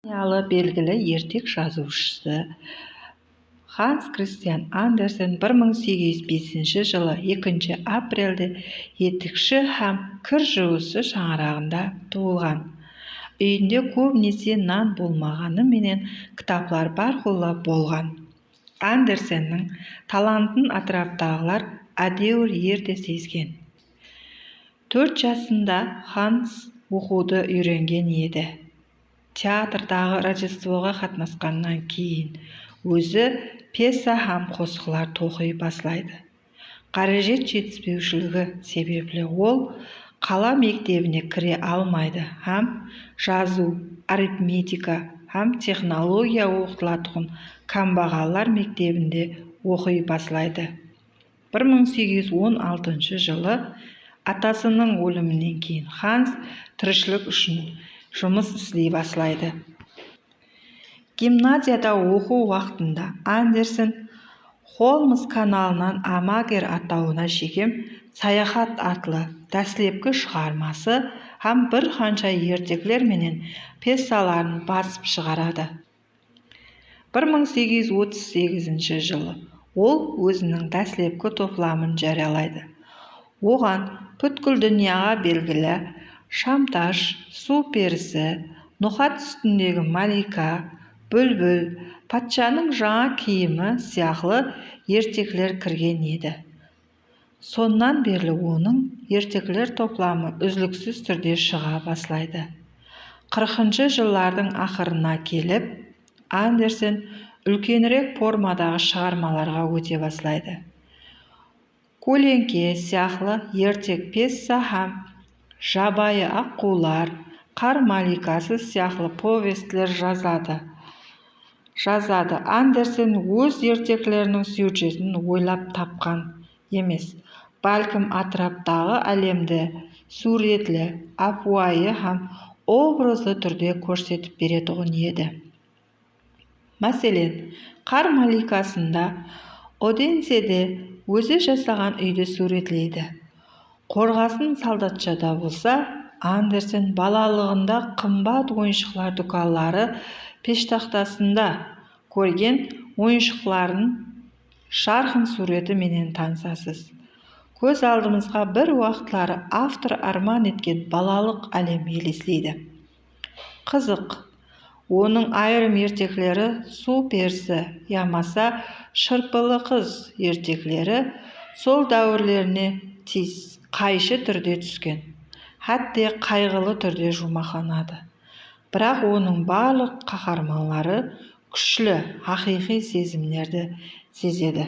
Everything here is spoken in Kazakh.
Белгілі ертек жазушысы Ханс Кристиан Андерсен 1805 жылы 2 апрельде етікші һәм кір жуушы шаңырағында туылған. Үйінде көбінесе нан болмағанымен кітаплар барқолла болған. Андерсеннің талантын атыраптағылар әдеуір ерте сезген. 4 жасында Ханс оқуды үйренген еді. Театрдағы Рождествоға қатынасқаннан кейін өзі пьеса һәм қосқылар тоқи бастайды. Қаражат жетіспеушілігі себеплі ол қала мектебіне кіре алмайды һәм жазу, арифметика һәм технология оқытылатын камбағалар мектебінде оқи бастайды. 1816 жылы атасының өлімінен кейін Ханс тіршілік үшін жұмыс істей бастайды. Гимназияда оқу уақытында Андерсен Холмс каналынан Амагер атауына шекем саяхат атлы дәслепкі шығармасы һәм бір қанша ертеклер менен пьесаларын басып шығарады. 1838 жылы ол өзінің дәслепкі топламын жариялайды. Оған бүткіл дүнияға белгілі Шамташ, су перісі, Ноқат үстіндегі Малика, Бүлбүл, патшаның жаңа киімі сияқлы ертеклер кірген еді. Соннан берлі оның ертеклер топламы үзліксіз түрде шыға бастайды. 40-шы жыллардың ақырына келіп, Андерсен үлкенірек формадағы шығармаларға өте бастайды. Көлеңке сияқлы ертек пьеса һәм Жабайы аққулар, Қар маликасы сияқлы повестлер жазады. Андерсен өз ертеклерінің сюжетін ойлап тапқан емес, бәлкім атыраптағы әлемді суретлі, апуайы һәм образды түрде көрсетіп беретұғын еді. Мәселен, Қар маликасында Оденседе өзі жасаған үйді суретлейді. Қорғасын солдатшада болса, Андерсен балалығында қымбат ойыншықлар дүкалары пештақтасында көрген ойыншықларын жарқын суреті менен танысасыз. Көз алдымызға бір уақытлары автор арман еткен балалық әлем елестейді. Қызық, оның айрым ертеклері су перісі, ямаса шырпылы қыз ертеклері сол дәуірлеріне қайшы түрде түскен, хәтте қайғылы түрде жұмақанады. Бірақ оның барлық қаһарманлары күшлі, хақиқи сезімдерді сезеді.